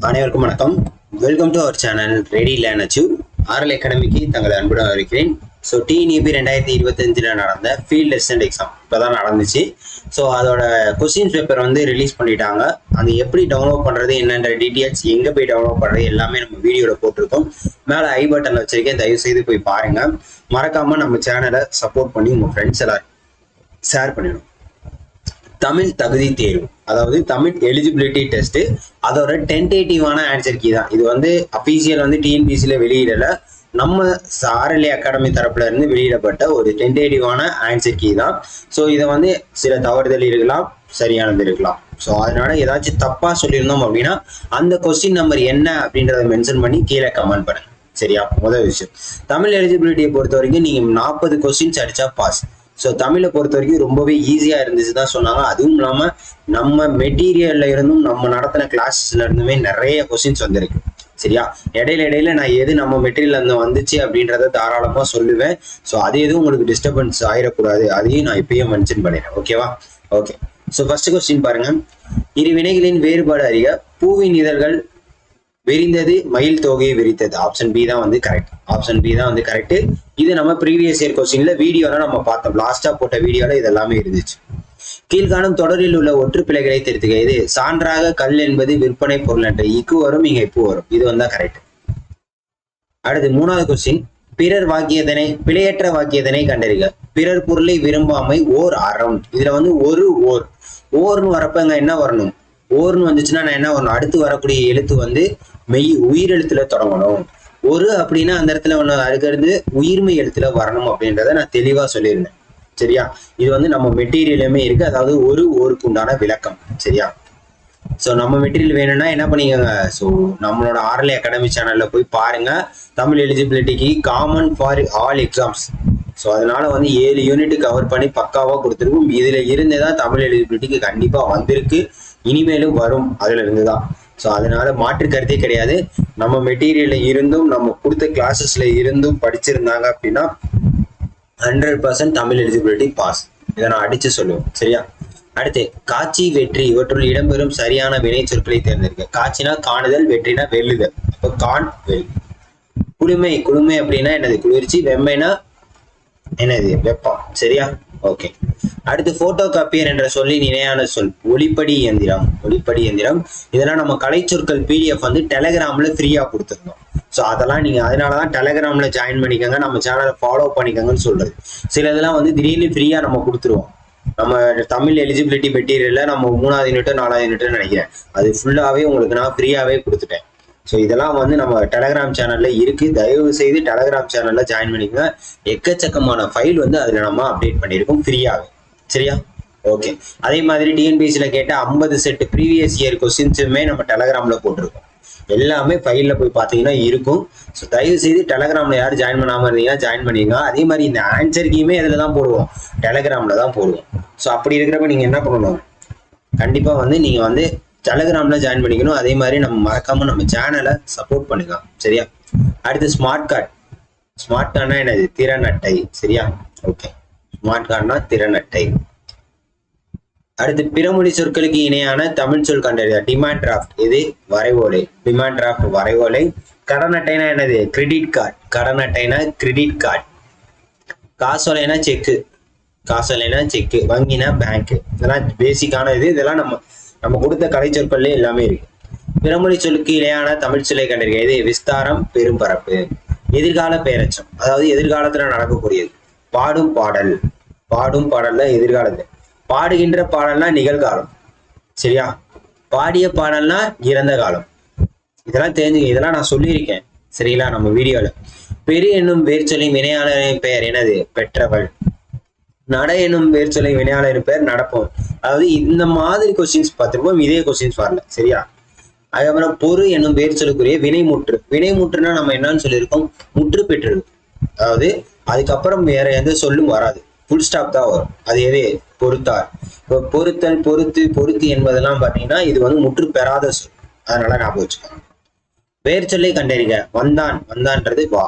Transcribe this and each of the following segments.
அனைவருக்கும் வணக்கம். Welcome to our channel ready learn achieve. RL அகாடமிக்கு தங்களை அன்புடன் வரவேற்கிறேன். ஸோ டிஎன்இபி 2025 நடந்த ஃபீல்ட் அசிஸ்டன்ட் எக்ஸாம் இப்போ தான் நடந்துச்சு. ஸோ அதோட கொஸ்டின் பேப்பர் வந்து ரிலீஸ் பண்ணிட்டாங்க. அது எப்படி டவுன்லோட் பண்ணுறது, என்னென்ற டீட்டெயில்ஸ், எங்கே போய் டவுன்லோட் பண்ணுறது எல்லாமே நம்ம வீடியோவில் போட்டிருக்கோம். மேலே ஐ பட்டனில் வச்சிருக்கேன், தயவு செய்து போய் பாருங்கள். மறக்காமல் நம்ம சேனலை சப்போர்ட் பண்ணி உங்கள் ஃப்ரெண்ட்ஸ் எல்லாரும் ஷேர் பண்ணிடணும். தமிழ் தகுதி தேர்வு, அதாவது தமிழ் எலிஜிபிலிட்டி டெஸ்ட், அதோட டென்டேட்டிவான ஆன்சர் கீ தான் இது. வந்து அஃபீஷியல் வந்து டிஎன்பிசியில் வெளியிடல, நம்ம ஆர்எல்ஏ அகாடமி தரப்புல இருந்து வெளியிடப்பட்ட ஒரு டென்டேட்டிவான ஆன்சர் கீ தான். ஸோ இதை வந்து சில தவறுதல் இருக்கலாம், சரியானது இருக்கலாம். ஸோ அதனால ஏதாச்சும் தப்பா சொல்லியிருந்தோம் அப்படின்னா அந்த கொஸ்டின் நம்பர் என்ன அப்படின்றத மென்ஷன் பண்ணி கீழே கமெண்ட் பண்ணுங்க. சரியா? முதல் விஷயம், தமிழ் எலிஜிபிலிட்டியை பொறுத்த வரைக்கும் நீங்க 40 கொஸ்டின்ஸ் அடிச்சா பாஸ். ஸோ தமிழை பொறுத்த வரைக்கும் ரொம்பவே ஈஸியாக இருந்துச்சு தான் சொன்னாங்க. அதுவும் இல்லாமல் நம்ம மெட்டீரியல்ல இருந்தும் நம்ம நடத்தின கிளாஸஸ்ல இருந்துமே நிறைய கொஸ்டின்ஸ் வந்திருக்கு. சரியா? இடையில நான் எது நம்ம மெட்டீரியல் இருந்து வந்துச்சு அப்படின்றத தாராளமாக சொல்லுவேன். ஸோ அது எதுவும் உங்களுக்கு டிஸ்டர்பன்ஸ் ஆயிடக்கூடாது, அதையும் நான் இப்பயும் மென்ஷன் பண்ணிடுறேன். ஓகேவா? ஓகே. ஸோ ஃபர்ஸ்ட் கொஸ்டின் பாருங்க. இரு வினைகளின் வேறுபாடு அறிக. பூவின் இதழ்கள் விரிந்தது, மயில் தொகையை விரித்தது. ஆப்ஷன் பி தான் வந்து கரெக்ட். ஆப்ஷன் பி தான் வந்து கரெக்ட். இது நம்ம ப்ரீவியஸ் இயர் கொஸ்டின்ல வீடியோல நம்ம பார்த்தோம். லாஸ்டா போட்ட வீடியோல இது எல்லாமே இருந்துச்சு. கீழ்காணும் தொடரில் உள்ள ஒற்று பிழைகளை திருத்துக. இது சான்றாக கல் என்பது விற்பனை பொருள் என்ற இக்கு வரும், இங்க இப்பு வரும். இது வந்தா கரெக்ட். அடுத்து மூணாவது கொஸ்டின். பிறர் வாக்கியதனை பிழையற்ற வாக்கியதனை கண்டறிக. பிறர் பொருளை விரும்பாமை ஓர் அறம். இதுல வந்து ஒரு ஓர்னு வரப்ப இங்க என்ன வரணும்? ஓர்னு வந்துச்சுன்னா நான் என்ன வரணும்? அடுத்து வரக்கூடிய எழுத்து வந்து மெய் உயிரெழுத்துல தொடங்கணும். ஒரு அப்படின்னா அந்த இடத்துல ஒண்ணு அடுக்கிறது உயிர்மை எழுத்துல வரணும் அப்படின்றத நான் தெளிவா சொல்லியிருந்தேன். சரியா? இது வந்து நம்ம மெட்டீரியலுமே இருக்கு, அதாவது ஓருக்கு உண்டான விளக்கம். சரியா? ஸோ நம்ம மெட்டீரியல் வேணும்னா என்ன பண்ணிக்கோங்க, ஸோ நம்மளோட ஆர்எல்ஏ அகாடமி சேனல்ல போய் பாருங்க. தமிழ் எலிஜிபிலிட்டிக்கு common for all exams. So அதனால வந்து 7 யூனிட் கவர் பண்ணி பக்காவா கொடுத்துருக்கும். இதுல இருந்துதான் தமிழ் எலிஜிபிலிட்டிக்கு கண்டிப்பா வந்திருக்கு, இனிமேலும் வரும் அதுல இருந்துதான். ஸோ அதனால மாற்று கருத்தே கிடையாது. நம்ம மெட்டீரியல்ல இருந்தும் நம்ம கொடுத்த கிளாஸஸ்ல இருந்தும் படிச்சிருந்தாங்க அப்படின்னா 100% தமிழ் எலிஜிபிலிட்டி பாஸ். இதை நான் அடிச்சு சொல்லுவேன். சரியா? அடுத்து காட்சி, வெற்றி இவற்றுள் இடம்பெறும் சரியான வினை சொற்களை தேர்ந்தெடுக்க. காட்சினா காணுதல், வெற்றினா வெல்லுதல். அப்போ கான் வெல். குளுமை அப்படின்னா என்னது? குளிர்ச்சி. வெம்மைனா என்னது? வெப்பம். சரியா? ஓகே. அடுத்து போட்டோ காப்பியர் என்ற சொல்லின் இணையான சொல் ஒளிப்படி இயந்திரம். இதெல்லாம் நம்ம கலை சொற்கள் பிடிஎஃப் வந்து டெலகிராம்ல ஃப்ரீயா கொடுத்துருந்தோம். ஸோ அதெல்லாம் நீங்க அதனாலதான் டெலகிராம்ல ஜாயின் பண்ணிக்கோங்க, நம்ம சேனலை ஃபாலோ பண்ணிக்கோங்கன்னு சொல்றது. சில இதெல்லாம் வந்து திடீர்னு ஃப்ரீயா நம்ம கொடுத்துருவோம். நம்ம தமிழ் எலிஜிபிலிட்டி மெட்டீரியல்ல நம்ம 3வது யூனிட் 4வது யூனிட் நினைக்கிறேன், அது ஃபுல்லாவே உங்களுக்கு நான் ஃப்ரீயாவே கொடுத்துட்டேன். ஸோ இதெல்லாம் வந்து நம்ம டெலகிராம் சேனல்ல இருக்கு. தயவு செய்து டெலகிராம் சேனல்ல ஜாயின் பண்ணிக்கோங்க. எக்கச்சக்கமான ஃபைல் வந்து அதுல நம்ம அப்டேட் பண்ணியிருக்கோம் ஃப்ரீயாவே. சரியா? ஓகே. அதே மாதிரி டிஎன்பிசியில் கேட்ட 50 செட் ப்ரீவியஸ் இயர் கொஸ்டின்ஸுமே நம்ம டெலகிராம்ல போட்டிருக்கோம். எல்லாமே ஃபைல்ல போய் பார்த்தீங்கன்னா இருக்கும். ஸோ தயவு செய்து டெலகிராம்ல யாரும் ஜாயின் பண்ணாமல் இருந்தீங்கன்னா ஜாயின் பண்ணிங்க. அதே மாதிரி இந்த ஆன்சர் கீமே இதில் தான் போடுவோம், டெலகிராம்ல தான் போடுவோம். ஸோ அப்படி இருக்கிறப்ப நீங்க என்ன பண்ணணும்? கண்டிப்பா வந்து நீங்க வந்து டெலகிராம்ல ஜாயின் பண்ணிக்கணும். அதே மாதிரி நம்ம மறக்காம நம்ம சேனலை சப்போர்ட் பண்ணுங்க. சரியா? அடுத்து ஸ்மார்ட் கார்டுனா என்னது? திறன் அட்டை. சரியா? ஓகே. ஸ்மார்ட் கார்டுனா திறன் அட்டை. அடுத்து பிறமொழி சொற்களுக்கு இணையான தமிழ் சொல் கண்டறிய. டிமாண்ட் டிராஃப்ட் இது வரைவோலை. Demand draft வரைவோலை. கடன் அட்டைனா என்னது? Credit card. கடன் அட்டைனா கிரெடிட் கார்டு. காசோலைனா செக்கு. வங்கினா பேங்க். இதெல்லாம் பேசிக்கான இது. இதெல்லாம் நம்ம கொடுத்த கலை சொற்கள்ல எல்லாமே இருக்கு. பிறமொழி சொல்லுக்கு இணையான தமிழ் சொல்லை கண்டறிய. இது விஸ்தாரம், பெரும்பரப்பு. எதிர்கால பெயரச்சம், அதாவது எதிர்காலத்துல நடக்கக்கூடியது. பாடும் பாடல் தான் எதிர்காலத்துல. பாடுகின்ற பாடல்னா நிகழ்காலம். சரியா? பாடிய பாடல்னா இறந்த காலம். இதெல்லாம் தெரிஞ்சுக்க. இதெல்லாம் நான் சொல்லியிருக்கேன் சரிங்களா நம்ம வீடியோல. பெரு என்னும் வேர்ச்சொல்லின் வினையாளரின் பெயர் என்னது? பெற்றவள். நட என்னும் வேர்ச்சொல்லின் வினையாளரின் பெயர் நடப்பவன். அதாவது இந்த மாதிரி கொஸ்டின்ஸ் பார்த்திருப்போம், இதே கொஸ்டின்ஸ் வரல. சரியா? அதுக்கப்புறம் பொறு என்னும் வேர்ச்சொல்லுக்குரிய வினைமுற்றுனா நம்ம என்னன்னு சொல்லியிருக்கோம்? முற்று பெற்றது. அதாவது அதுக்கப்புறம் வேற எந்த சொல்லும் வராது, ஃபுல் ஸ்டாப் தான் வரும். அது எது? பொறுத்தார். இப்போ பொறுத்தல், பொறுத்து என்பதெல்லாம் பாத்தீங்கன்னா இது வந்து முற்று பெறாத சொல். அதனால ஞாபகம் வச்சுக்கோங்க. வேர்ச்சொல்லை கண்டறிக. வந்தான்றது வா.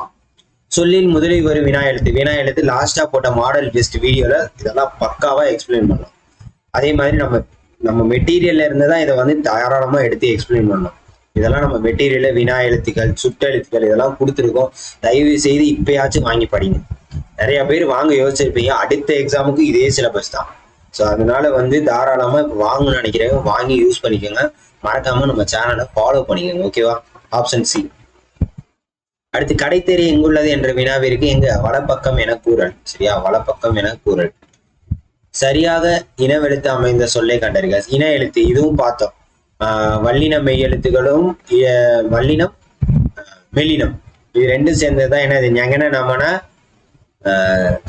சொல்லில் முதலில் வரும் வினா எழுத்து லாஸ்டா போட்ட மாடல் டெஸ்ட் வீடியோல இதெல்லாம் பக்காவா எக்ஸ்பிளைன் பண்ணோம். அதே மாதிரி நம்ம மெட்டீரியல்ல இருந்து தான் இதை வந்து தாராளமா எடுத்து எக்ஸ்பிளைன் பண்ணோம். இதெல்லாம் நம்ம மெட்டீரியல் வினா எழுத்துக்கள் சுட்டெழுத்துக்கள் இதெல்லாம் கொடுத்துருக்கோம். தயவு செய்து இப்பயாச்சும் வாங்கி படிங்க. நிறைய பேர் வாங்க யோசிச்சிருப்பீங்க, அடுத்த எக்ஸாமுக்கு இதே சிலபஸ் தான். ஸோ அதனால வந்து தாராளமா இப்போ வாங்கணும்னு நினைக்கிறவங்க வாங்கி யூஸ் பண்ணிக்கோங்க. மறக்காம நம்ம சேனலை ஃபாலோ பண்ணிக்கோங்க. ஓகேவா? Option C. அடுத்து கடைத்தெரு எங்குள்ளது என்ற வினாவிற்கு எங்க வலப்பக்கம் என கூறல். சரியா? வலப்பக்கம் என கூறல். சரியாக இனவெழுத்து அமைந்த சொல்லை கண்டறிக. இன எழுத்து இதுவும் பார்த்தோம். வல்லின மெய் எழுத்துக்களும் வல்லினம் மெல்லினம் இது ரெண்டும் சேர்ந்ததுதான் என்னது ஞங்கன நமன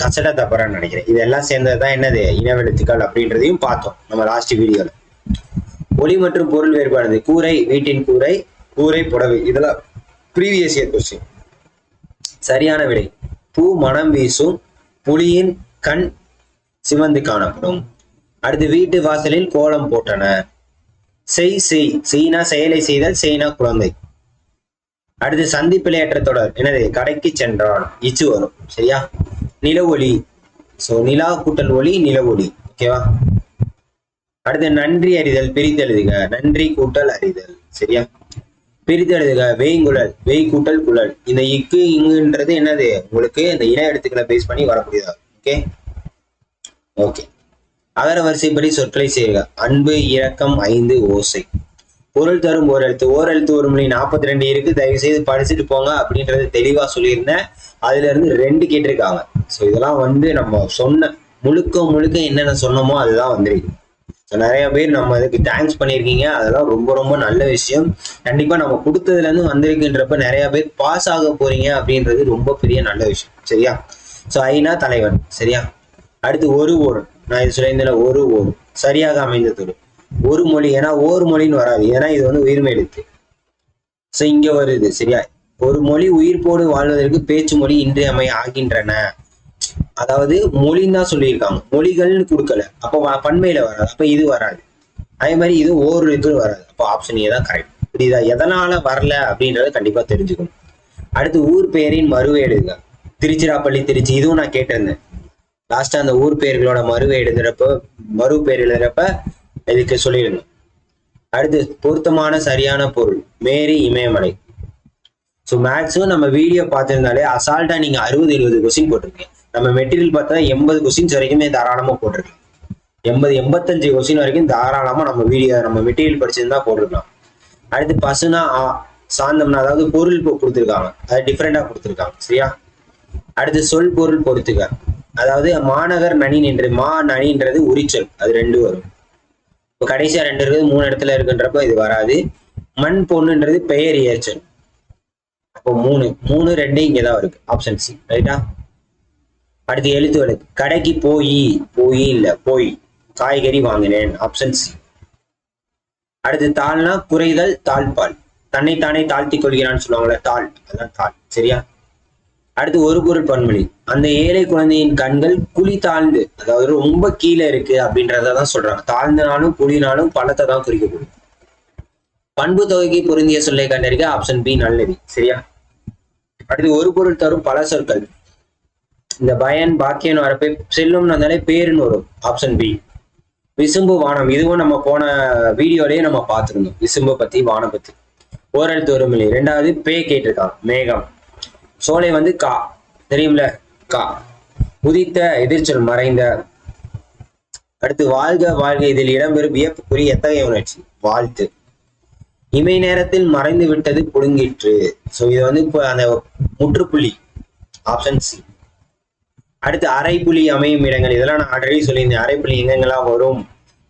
கசட தப்பரான்னு நினைக்கிறேன். இதெல்லாம் சேர்ந்ததுதான் என்னது இனவெழுத்துக்கள் அப்படின்றதையும் பார்த்தோம் நம்ம லாஸ்ட் வீடியோல. ஒளி மற்றும் பொருள் வேறுபாடு. கூரை வீட்டின் கூரை, கூரை புடவை, இதெல்லாம் ப்ரீவியஸ் இயர் கொஸ்டின். சரியான விடை பூ மனம் வீசும், புலியின் கண் சிவந்து காணப்படும். அடுத்து வீட்டு வாசலில் கோலம் போட்டன. செய்னா செயலை செய்தல், செய்னா குழந்தை. அடுத்து சந்திப்பிழையற்ற தொடர் என்னது கடைக்கு சென்றான், இச்சு வரும். சரியா? நில ஒளி. சோ நிலா கூட்டல் ஒளி நில ஒளி. ஓகேவா? அடுத்து நன்றி அறிதல் பிரித்தெழுதுக. நன்றி கூட்டல் அறிதல். சரியா? பிரித்தெழுதுக. வெய்குழல் வெய் கூட்டல் குழல். இந்த இக்கு இங்குன்றது என்னது உங்களுக்கு இந்த இன எழுத்துக்களை பேஸ் பண்ணி வரக்கூடியதா. Okay okay. அகர வரிசைப்படி சொற்களை செய்க. அன்பு இரக்கம் 5 ஓசை. பொருள் தரும் ஓரெழுத்து ஒரு மொழி 42 இருக்கு. தயவு செய்து படிச்சுட்டு போங்க அப்படின்றது தெளிவா சொல்லியிருந்தேன். அதுல இருந்து 2 கேட்டிருக்காங்க. ஸோ இதெல்லாம் வந்து நம்ம சொன்ன முழுக்க என்னென்ன சொன்னோமோ அதுதான் வந்திருக்கு. ஸோ நிறைய பேர் நம்ம இதுக்கு தேங்க்ஸ் பண்ணியிருக்கீங்க. அதெல்லாம் ரொம்ப ரொம்ப நல்ல விஷயம். கண்டிப்பா நம்ம கொடுத்ததுல இருந்து வந்திருக்குன்றப்ப நிறைய பேர் பாஸ் ஆக போறீங்க அப்படின்றது ரொம்ப பெரிய நல்ல விஷயம். சரியா? ஸோ ஐநா தலைவன். சரியா? அடுத்து ஒரு ஓர். நான் இது சொல்லியிருந்தேன் ஒரு ஓர் சரியாக அமைந்ததோடு ஒரு மொழி. ஏன்னா ஓர் மொழின்னு வராது, ஏன்னா இது வந்து உயிர்மை எழுத்து. ஸோ இங்க வருது. சரியா? ஒரு மொழி உயிர்ப்போடு வாழ்வதற்கு பேச்சு மொழி இன்றியமை ஆகின்றன. அதாவது மொழின்னு தான் சொல்லியிருக்காங்க, மொழிகள்னு கொடுக்கல. அப்போ பன்மையில வராது, அப்ப இது வராது. அதே மாதிரி இது ஓர் எழுத்து வராது. அப்போ ஆப்ஷன் ஏ தான் கரெக்ட். புரியுதா? எதனால வரல அப்படின்றத கண்டிப்பா தெரிஞ்சுக்கணும். அடுத்து ஊர் பெயரின் மறுவை எழுதுக. திருச்சிராப்பள்ளி திருச்சி, இதுவும் நான் கேட்டிருந்தேன் லாஸ்டா. அந்த ஊர் பெயர்களோட மறு பெயர் எழுதுறப்ப இதுக்கு சொல்லியிருந்தேன். அடுத்து பொருத்தமான சரியான பொருள். மேரி இமயமலை. ஸோ மேக்ஸும் நம்ம வீடியோ பார்த்திருந்தாலே அசால்ட்டா நீங்க 60-70 கொஸ்டின் போட்டிருக்கீங்க. நம்ம மெட்டீரியல் பார்த்தா 80 கொஸ்டின்ஸ் வரைக்குமே தாராளமா போட்டிருக்கலாம். 80-85 கொஸ்டின் வரைக்கும் தாராளமா நம்ம மெட்டீரியல் படிச்சிருந்தா போட்டிருக்கலாம். அடுத்து பசுனா சாந்தம்னா அதாவது பொருள் கொடுத்துருக்காங்க, அது டிஃப்ரெண்டா கொடுத்துருக்காங்க. சரியா? அடுத்து சொல் பொருள் பொறுத்துக்க. அதாவது மாநகர் நனி நின்று நனின்றது உரிச்சொல், அது 2 வரும். இப்போ கடைசியா 2 இருக்குது, 3 இடத்துல இருக்குன்றப்ப இது வராது. மண் பொண்ணுன்றது பெயர் ஏற்சொல். அப்போ 3 2 இங்கதான் இருக்கு. Option C. ரைட்டா? அடுத்து எழுத்து வழக்கு. கடைக்கு போய் காய்கறி வாங்கினேன். Option C. அடுத்து தாள்னா குறைதல், தாழ்பால். தன்னைத்தானே தாழ்த்தி கொள்கிறான்னு சொல்லுவாங்கல்ல, தாள், அதான் தாள். சரியா? அடுத்து ஒரு பொருள் பன்மொழி. அந்த ஏழை குழந்தையின் கண்கள் குழி தாழ்ந்து, அதாவது ரொம்ப கீழே இருக்கு அப்படின்றதான் சொல்றாங்க. தாழ்ந்தனாலும் குழினாலும் பழத்தை தான் குறிக்கப்படும். பண்பு தொகைக்கு பொருந்திய சொல்லை கண்டறிக. ஆப்ஷன் பி நல்லது. சரியா? அடுத்து ஒரு பொருள் தரும் பல சொற்கள். இந்த பயன் பாக்கியன் வரப்ப செல்லும் வந்தாலே பேருன்னு வரும். Option B. விசும்பு வானம், இதுவும் நம்ம போன வீடியோலயே நம்ம பார்த்திருந்தோம், விசும்பு பத்தி வானம் பத்தி. ஓரெழுத்து ஒரு மொழி. 2வது பே கேட்டிருக்காங்க. மேகம். சோலை வந்து கா, தெரியும்ல, கா. உதித்த எதிர்ச்சொல் மறைந்த. அடுத்து வாழ்க இதில் இடம்பெறும் வியப்புக்குறி எத்தகைய உணர்ச்சி? வாழ்த்து. இமை நேரத்தில் மறைந்து விட்டது புடுங்கிற்று. சோ இது வந்து இப்போ அந்த முற்றுப்புள்ளி. Option C. அடுத்து அரைப்புள்ளி அமையும் இடங்கள். இதெல்லாம் நான் ஆல்ரெடி சொல்லியிருந்தேன், அரைப்புள்ளி எங்கெங்கெல்லாம் வரும்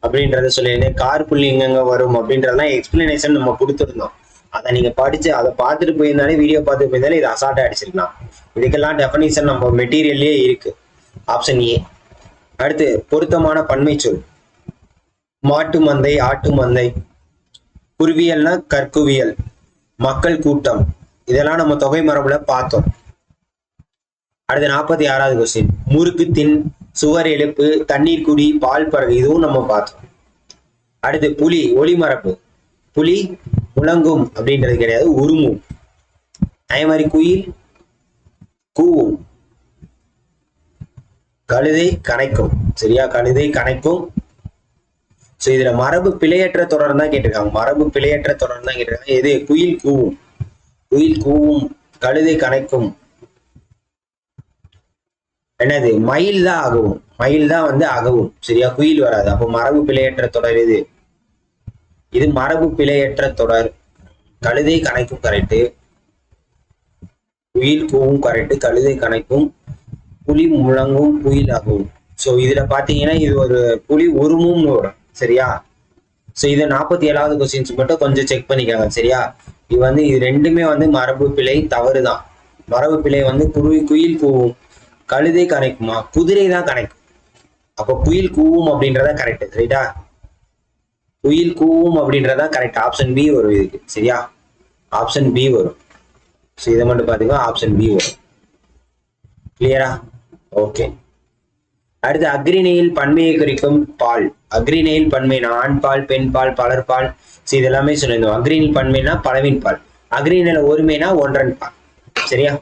அப்படின்றத சொல்லியிருந்தேன். கார்புள்ளி எங்கெங்க வரும் அப்படின்றதெல்லாம் எக்ஸ்பிளனேஷன் நம்ம கொடுத்துருந்தோம். அதை நீங்க படிச்சு அதை பார்த்துட்டு போயிருந்தாலே, வீடியோ பார்த்துட்டு போயிருந்தாலே இது அசால்ட்டா அடிச்சிருக்கலாம். இதுக்கெல்லாம் டெஃபனிஷன் நம்ம மெட்டீரியல்லே இருக்கு. Option A. அடுத்து பொருத்தமான பன்மை சொல். மாட்டு மந்தை, ஆட்டு மந்தை. குருவியல்னா கற்குவியல். மக்கள் கூட்டம், இதெல்லாம் நம்ம தொகை மரபுல பார்த்தோம். அடுத்து 46வது கொஸ்டின். முறுக்கு தின், சுவர் எழுப்பு, தண்ணீர் குடி, பால் பறகு, இதுவும் நம்ம பார்த்தோம். அடுத்து புலி ஒளிமரபு. புலி முழங்கும் அப்படின்றது கிடையாது, உருமும். அதே மாதிரி குயில் கூவும். கழுதை கனைக்கும். சரியா? கழுதை கனைக்கும். ஸோ இதுல மரபு பிழையற்ற தொடர் தான் கேட்டிருக்காங்க. மரபு பிழையற்ற தொடர் தான் கேட்டிருக்காங்க. எது? குயில் கூவும், குயில் கூவும், கழுதை கனைக்கும், என்னது? மயில் தான் அகவும், மயில் தான் வந்து அகவும். சரியா? குயில் வராது. அப்போ மரபு பிழையற்ற தொடர் இது. இது மரபு பிழையற்ற தொடர். கழுதை கனைக்கும் கரெக்டு, குயில் கூவும் கரெக்டு, கழுதை கனைக்கும், புலி முழங்கும், குயில் அகவும். ஸோ இதுல பாத்தீங்கன்னா இது ஒரு புலி உருமும்னு வரும். சரியா? ஸோ இது 47வது கொஸ்டின்ஸ் மட்டும் கொஞ்சம் செக் பண்ணிக்காங்க. சரியா? இது வந்து இது ரெண்டுமே வந்து மரபு பிழை தவறு தான். மரபு பிழை வந்து குயில் கூவும், கழுதை கனைக்குமா? குதிரை தான் கனைக்கும். அப்போ குயில் கூவும் அப்படின்றத கரெக்ட். ரைட்டா? குயில் கூவும் அப்படின்றதா கரெக்ட். ஆப்ஷன் பி வரும் இதுக்கு. சரியா? ஆப்ஷன் பி வரும். ஸோ இதை மட்டும் பாத்தீங்கன்னா ஆப்ஷன் பி வரும். கிளியரா? ஓகே. அடுத்து அக்ரிணையில் பன்மையை குறிக்கும் பால். அக்ரிணையில் பன்மைனா ஆண் பால், பெண் பால், பலர்பால். இதெல்லாமே சொல்லியிருந்தோம். அக்ரிணையில் பன்மைனா பலவின் பால், அக்ரிணையில ஒருமைனா ஒன்றன் பால். சரியா?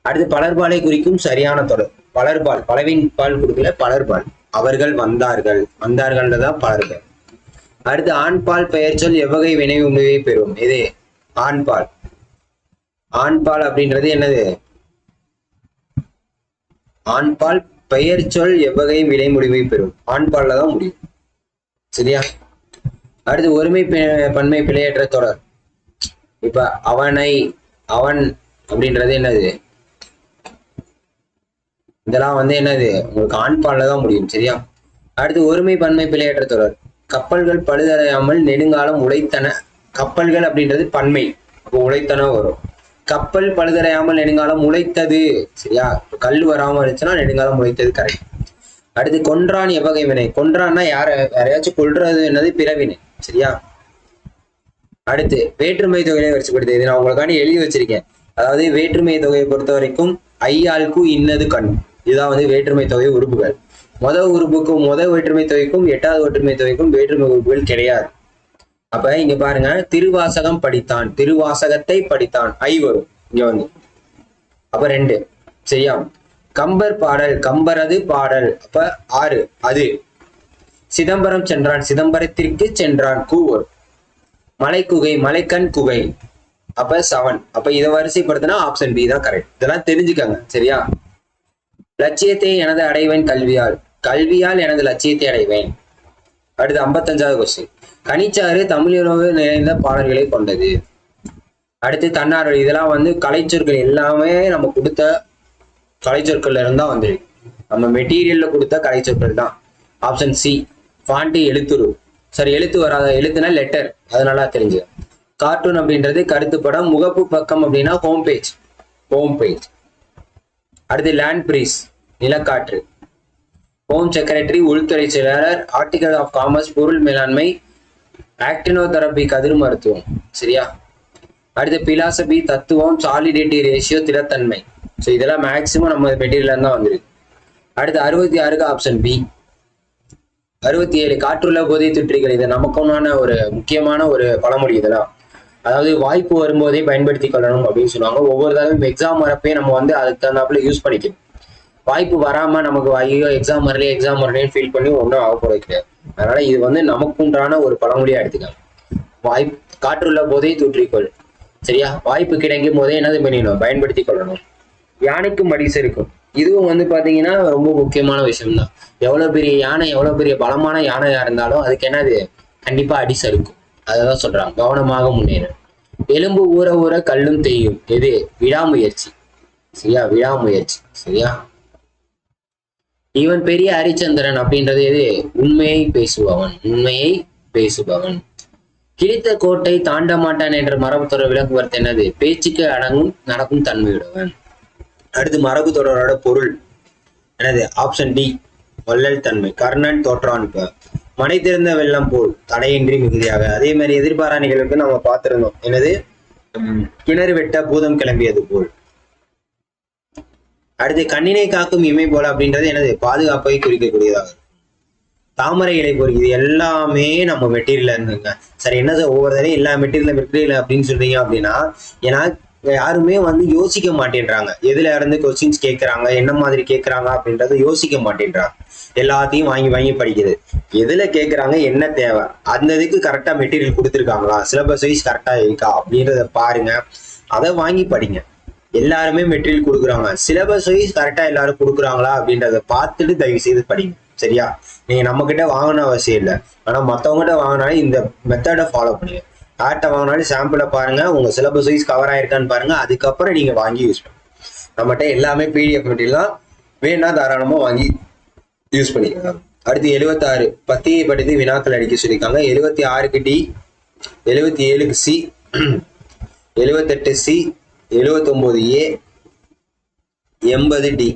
அடுத்து பலர்பாலை குறிக்கும் சரியான தொடர். பலர்பால், பலவின் பால் கொடுக்கல, பலர்பால். அவர்கள் வந்தார்கள், வந்தார்கள்தான் பலர்கள். அடுத்து ஆண் பால் பெயர் சொல் எவ்வகை வினை முடிவை பெறும்? இது ஆண் பால். ஆண் பால் அப்படின்றது என்னது? ஆண் பால் பெயர் சொல் எவ்வகை வினை முடிவை பெறும்? ஆண் பால்ல தான் முடியும். சரியா? அடுத்து ஒருமை பன்மை பிழையற்ற தொடர். இப்ப அவனை, அவன் அப்படின்றது என்னது? இதெல்லாம் வந்து என்னது? உங்களுக்கு ஆண் பால்ல தான் முடியும். சரியா? அடுத்து ஒருமை பன்மை பிழையற்ற தொடர். கப்பல்கள் பழுதடையாமல் நெடுங்காலம் உழைத்தன. கப்பல்கள் அப்படின்றது பன்மை, அப்போ உழைத்தன வரும். கப்பல் பழுதடையாமல் நெடுங்காலம் உழைத்தது. சரியா? கல் வராம இருந்துச்சுன்னா நெடுங்காலம் உழைத்தது கரெக்ட். அடுத்து கொன்றான் எவ்வகை வினை? கொன்றான்னா யாரையாச்சும் கொல்றது என்னது? பிறவினை. சரியா? அடுத்து வேற்றுமை தொகையை வரிசைப்படுத்து. இது நான் உங்களுக்காண்டி எழுதி வச்சிருக்கேன். அதாவது வேற்றுமை தொகையை பொறுத்த வரைக்கும் ஐயாளுக்கு இன்னது கண். இதுதான் வந்து வேற்றுமை தொகை உறுப்புகள். முதல் உறுப்புக்கும் முதல் வேற்றுமை தொகைக்கும் 8வது வேற்றுமை தொகைக்கும் வேற்றுமை உறுப்புகள் கிடையாது. அப்ப இங்க பாருங்க, திருவாசகம் படித்தான், திருவாசகத்தை படித்தான், ஐ வரும் இங்க வந்து. அப்ப 2. சரியா? கம்பர் பாடல், கம்பரது பாடல், அப்ப 6 அது. சிதம்பரம் சென்றான், சிதம்பரத்திற்கு சென்றான், கூ வரும். மலைக்குகை, மலைக்கண் குகை, அப்ப 7. அப்ப இதை வரிசைப்படுத்தினா ஆப்ஷன் பி தான் கரெக்ட். இதெல்லாம் தெரிஞ்சுக்கங்க. சரியா? லட்சியத்தை எனது அடைவேன் கல்வியால், கல்வியால் எனது லட்சியத்தை அடைவேன். அடுத்து 55வது கொஸ்டின். கனிச்சாறு தமிழுறவு நிறைந்த பாடல்களை கொண்டது. அடுத்து தன்னார்வ. இதெல்லாம் வந்து கலைச்சொற்கள் எல்லாமே நம்ம கொடுத்த கலைச்சொற்கள்ல இருந்தா வந்துருக்கு. நம்ம மெட்டீரியல்ல கொடுத்த கலைச்சொற்கள் தான். Option C. ஃபாண்ட்டு எழுத்துரு. சரி, எழுத்து வராத, எழுத்துனா லெட்டர், அதனால தெரிஞ்சு. கார்ட்டூன் அப்படின்றது கருத்து படம். முகப்பு பக்கம் அப்படின்னா ஹோம் பேஜ், ஹோம் பேஜ். அடுத்து லேண்ட் பிரீஸ், நிலக்காற்று. ஹோம் செக்ரட்டரி, உள்துறை செயலாளர். ஆர்டிகல் ஆஃப் காமர்ஸ், பொருள் மேலாண்மை. ஆக்டினோதெரபி, கதிர் மருத்துவம். சரியா? அடுத்து பிலாசபி, தத்துவம். சாலிடிட்டி ரேஷியோ, திடத்தன்மை. ஸோ இதெல்லாம் மேக்சிமம் நம்ம மெட்டீரியல் தான் வந்துருக்கு. அடுத்து 66க்கு ஆப்ஷன் பி. 67 காற்றுள்ள போதை துற்றிகள். இது நமக்குமான ஒரு முக்கியமான ஒரு பழமொழி. இதெல்லாம் அதாவது வாய்ப்பு வரும்போதே பயன்படுத்தி கொள்ளணும் அப்படின்னு சொல்லுவாங்க. ஒவ்வொரு தடவையும் எக்ஸாம் வரப்பே நம்ம வந்து அதுக்கு தகுந்தாப்புல யூஸ் பண்ணிக்கணும். வாய்ப்பு வராம நமக்கு ஐயோ எக்ஸாம் வரலேன்னு ஃபீல் பண்ணி ஒன்றும் ஆகப்போறது கிடையாது. அதனால இது வந்து நமக்குண்டான ஒரு பழமொழியா எடுத்துக்காங்க. வாய்ப்பு, காற்றுள்ள போதே தூற்றிக்கொள். சரியா? வாய்ப்பு கிடைக்கும் போதே என்னது பண்ணிடணும்? பயன்படுத்தி கொள்ளணும். யானைக்கும் அடி செருக்கும். இதுவும் வந்து பாத்தீங்கன்னா ரொம்ப முக்கியமான விஷயம் தான். எவ்வளவு பெரிய யானை, எவ்வளவு பெரிய பலமான யானையா இருந்தாலும் அதுக்கு என்னது? கண்டிப்பா அடி சறுக்கும். அததான் சொல்றாங்க, கவனமாக முன்னேறும். எலும்பு ஊற ஊற கல்லும் தேயும். எது? விடாமுயற்சி. சரியா? விடாமுயற்சி. சரியா? இவன் பெரிய ஹரிச்சந்திரன் அப்படின்றது எது? உண்மையை பேசுபவன், உண்மையை பேசுபவன். கிழித்த கோட்டை தாண்ட மாட்டான் என்ற மரபு தொடர் விளக்குவது என்னது? பேச்சுக்கு அடங்கும் நடக்கும் தன்மையுடையவன். அடுத்து மரபு தொடரோட பொருள் என்னது? Option D. வள்ளல் தன்மை. கர்ணன் தோற்றான். இப்ப மடை திறந்த வெள்ளம் போல் தடையின்றி மிகுதியாக. அதே மாதிரி எதிர்பாரா நிகழ்வுக்கு நம்ம பார்த்திருந்தோம். என்னது? கிணறு வெட்ட பூதம் கிளம்பியது போல். அடுத்து கண்ணினை காக்கும் இமை போல அப்படின்றது என்னது? பாதுகாப்பை குறிக்கக்கூடியதாக. தாமரை இலை போல். இது எல்லாமே நம்ம மெட்டீரியல் இருந்துங்க. சரி, என்ன சார் ஒவ்வொரு தடையும் எல்லா மெட்டீரியல் அப்படின்னு சொல்றீங்க அப்படின்னா, ஏன்னா யாருமே வந்து யோசிக்க மாட்டேன்றாங்க. எதுல இருந்து கொஸ்டின்ஸ் கேட்கறாங்க, என்ன மாதிரி கேட்கறாங்க அப்படின்றத யோசிக்க மாட்டேன்றாங்க. எல்லாத்தையும் வாங்கி வாங்கி படிக்கிறது. எதுல கேட்கறாங்க, என்ன தேவை, அந்த இதுக்கு கரெக்டா மெட்டீரியல் கொடுத்துருக்காங்களா, சிலபஸ் வைஸ் கரெக்டா இருக்கா அப்படின்றத பாருங்க. அதை வாங்கி படிங்க. எல்லாருமே மெட்டீரியல் கொடுக்குறாங்க, சிலபஸ் வைஸ் கரெக்டா எல்லாரும் கொடுக்குறாங்களா அப்படின்றத பார்த்துட்டு தயவு செய்து படிங்க. சரியா? நீங்க நம்ம கிட்ட வாங்கணும் அவசியம் இல்லை, ஆனா மத்தவங்ககிட்ட வாங்கினாலும் இந்த மெத்தடை ஃபாலோ பண்ணுங்க. யார்கிட்ட வாங்கினாலும் சாம்பிளை பாருங்க, உங்க சிலபஸ் வைஸ் கவர் ஆயிருக்கான்னு பாருங்க, அதுக்கப்புறம் நீங்க வாங்கி யூஸ் பண்ணுங்க. நம்மகிட்ட எல்லாமே பிடிஎஃப் மெட்டீரியல் தான், வேணா தாராளமா வாங்கி யூஸ் பண்ணிக்கலாம். அடுத்து 76 பத்தியை படித்து வினாக்கள் அடிக்க சொல்லியிருக்காங்க. 76க்கு டி, 77க்கு சி, 78 சி, 79 ஏ, 80 டி.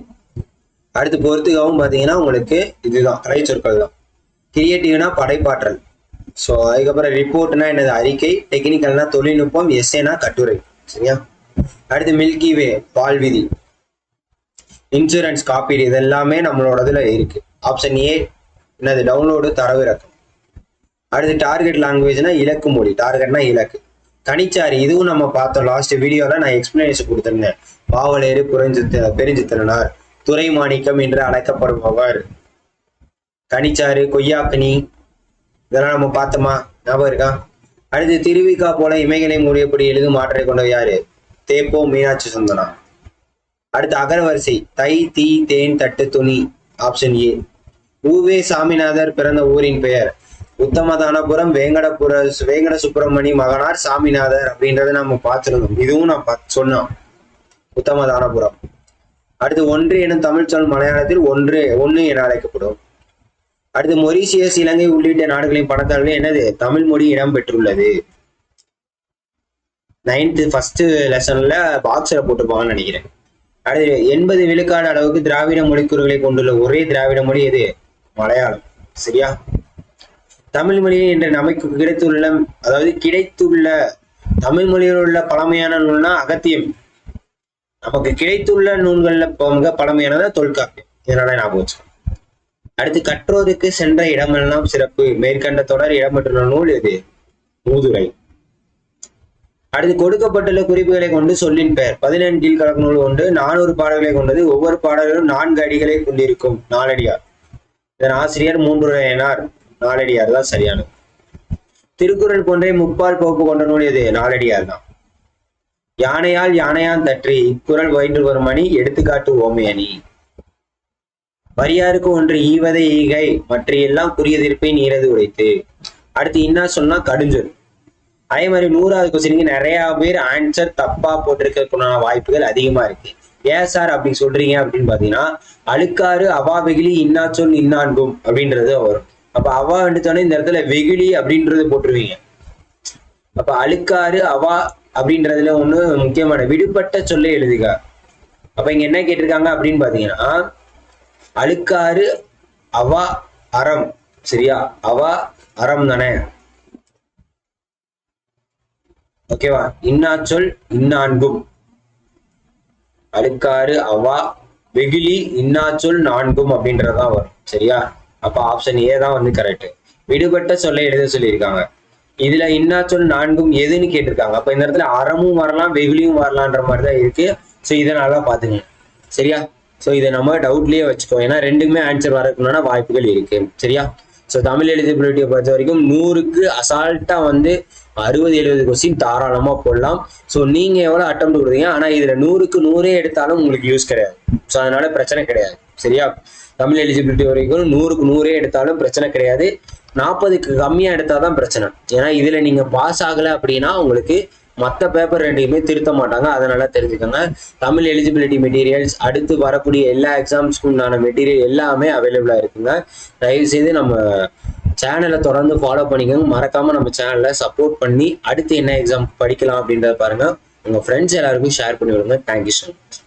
அடுத்து பொறுத்துக்காவும் பாத்தீங்கன்னா உங்களுக்கு இதுதான் ரைட் சொற்கள் தான். கிரியேட்டிவ்னா படைப்பாற்றல். ஸோ அதுக்கப்புறம் ரிப்போர்ட்னா என்னது, அறிக்கை. டெக்னிக்கல்னா தொழில்நுட்பம். எஸ்ஏனா கட்டுரை. சரியா? அடுத்து மில்கி வே பால் விதி. இன்சூரன்ஸ் காப்பீடு, இது எல்லாமே நம்மளோடதுல இருக்கு. ஆப்ஷன் ஏ என்னது, டவுன்லோடு தரவிறக்கம். அடுத்து டார்கெட் லாங்குவேஜ்னா இலக்கு மொழி. டார்கெட்னா இலக்கு. கனிச்சாரி, இதுவும் நம்ம பார்த்தோம் லாஸ்ட் வீடியோல, நான் எக்ஸ்பிளனேஷன் கொடுத்திருந்தேன். பாவலேறு பெருஞ்சித்திரனார், துறை மாணிக்கம் என்று அழைக்கப்படுபவர். கனிச்சாறு, கொய்யாக்கனி, இதெல்லாம் நம்ம பார்த்தோமா, ஞாபகம் இருக்கா? அடுத்து திருவிக்கா போல இமைகளை மூடியபடி எழுதும் ஆற்றலை கொண்ட யாரு, தேப்போ மீனாட்சி சுந்தனா. அடுத்து அகரவரிசை தை, தீ, தேன், தட்டு, துணி. Option A. ஊவே சாமிநாதர் பிறந்த ஊரின் பெயர் உத்தமதானபுரம். வேங்கட சுப்பிரமணி மகனார் சாமிநாதர் அப்படின்றத நம்ம பார்த்துருந்தோம். இதுவும் நான் சொன்னோம், உத்தமதானபுரம். அடுத்து ஒன்று எனும் தமிழ் சொல் மலையாளத்தில் ஒன்று என அழைக்கப்படும். அடுத்து மொரீசியஸ், இலங்கை உள்ளிட்ட நாடுகளின் பணத்தாள்கள் என்னது, தமிழ் மொழி இடம் பெற்றுள்ளது. 9th ஃபர்ஸ்ட் லெசன்ல பாக்ஸ்ல போட்டுப்பாங்கன்னு நினைக்கிறேன். அடுத்து 80 விழுக்காடு அளவுக்கு திராவிட மொழிக்கூறுகளை கொண்டுள்ள ஒரே திராவிட மொழி எது, மலையாளம். சரியா? தமிழ் மொழியை இன்று நமக்கு கிடைத்துள்ள தமிழ் மொழியில் உள்ள பழமையான நூல்னா அகத்தியம். நமக்கு கிடைத்துள்ள நூல்கள்ல மிக பழமையானது தொல்காப்பியம். இதனால ஞாபகம் வச்சுக்கோங்க. அடுத்து கற்றோருக்கு சென்ற இடமெல்லாம் சிறப்பு. மேற்கண்ட தொடர் இடம்பெற்றுள்ள நூல் எது, மூதுரை. அடுத்து கொடுக்கப்பட்டுள்ள குறிப்புகளை கொண்டு சொல்லின் பெயர். 15 கீழ்கணக்கு நூல் கொண்டு 400 பாடல்களை கொண்டது. ஒவ்வொரு பாடல்களும் 4 அடிகளை கொண்டிருக்கும். நாலடியார். இதன் ஆசிரியர் மூன்றுரையனார். நாலடியார் தான் சரியானது. திருக்குறள் போன்றே முப்பால் போக்கு கொண்ட நூல் எது, நாலடியார் தான். யானையால் யானையான் தற்றி இக்குறள் வயிற்று வரும் அணி, எடுத்துக்காட்டு ஓமையணி. வரியாருக்கு ஒன்று ஈவதை ஈகை, மற்ற எல்லாம் குறியதிர்ப்பை நீரது உடைத்து. அடுத்து இன்னா சொன்னா கடுஞ்சொல். அதே மாதிரி 100வது கொஸ்டினுக்கு நிறைய பேர் ஆன்சர் தப்பா போட்டிருக்க வாய்ப்புகள் அதிகமா இருக்கு. ஏன் சார் அப்படி சொல்றீங்க அப்படின்னு பாத்தீங்கன்னா, அழுக்காறு அவா வெகுளி இன்னா சொல் இன்னான்கும் அப்படின்றது வரும். அப்ப அவா வந்துட்டோன்னே இந்த இடத்துல வெகுளி அப்படின்றது போட்டுருவீங்க. அப்ப அழுக்காறு அவா அப்படின்றதுல ஒண்ணு முக்கியமான விடுபட்ட சொல்ல எழுதுக. அப்ப இங்க என்ன கேட்டிருக்காங்க அப்படின்னு பாத்தீங்கன்னா, அழுக்காறு அவா அறம். சரியா? அவா அறம் தானே, ஓகேவா? இன்னா சொல் இன்னான்கும். அழுக்காறு அவா வெகுளி இன்னா சொல் நான்கும் அப்படின்றதான் வரும். சரியா? அப்ப ஆப்ஷன் ஏ தான் வந்து கரெக்ட். விடுபட்ட சொல்ல எழுத சொல்லியிருக்காங்க. இதுல இன்னா சொல் நான்கும் எதுன்னு கேட்டிருக்காங்க. அப்ப இந்த இடத்துல அறமும் வரலாம் வெகுளியும் வரலான்ற மாதிரிதான் இருக்கு. ஸோ இதை நல்லா பாத்துங்க. சரியா? ஸோ இதை நம்ம டவுட்லயே வச்சுக்கோ, ஏன்னா ரெண்டுக்குமே ஆன்சர் வரதுக்குன்னா வாய்ப்புகள் இருக்கு. சரியா? ஸோ தமிழ் எலிஜிபிலிட்டியை பொறுத்த வரைக்கும் 100க்கு அசால்ட்டா வந்து 60-70 கொஸ்டின் தாராளமா போடலாம். ஸோ நீங்க எவ்வளவு அட்டெம்ப்ட் கொடுத்தீங்க, ஆனா இதுல 100க்கு 100 எடுத்தாலும் உங்களுக்கு யூஸ் கிடையாது. ஸோ அதனால பிரச்சனை கிடையாது. சரியா? தமிழ் எலிஜிபிலிட்டி வரைக்கும் 100க்கு 100 எடுத்தாலும் பிரச்சனை கிடையாது. 40க்கு கம்மியா எடுத்தாதான் பிரச்சனை. ஏன்னா இதுல நீங்க பாஸ் ஆகல அப்படின்னா உங்களுக்கு மற்ற பேப்பர் ரெண்டையுமே திருத்த மாட்டாங்க. அதனால தெரிஞ்சுக்கோங்க. தமிழ் எலிஜிபிலிட்டி மெட்டீரியல்ஸ் அடுத்து வரக்கூடிய எல்லா எக்ஸாம்ஸ்க்கு உண்டான மெட்டீரியல் எல்லாமே அவைலபிளா இருக்குங்க. தயவு செய்து நம்ம சேனலை தொடர்ந்து ஃபாலோ பண்ணிக்கோங்க. மறக்காம நம்ம சேனலை சப்போர்ட் பண்ணி அடுத்து என்ன எக்ஸாம் படிக்கலாம் அப்படின்றத பாருங்க. உங்க ஃப்ரெண்ட்ஸ் எல்லாருக்கும் ஷேர் பண்ணி விடுங்க. Thank you so much.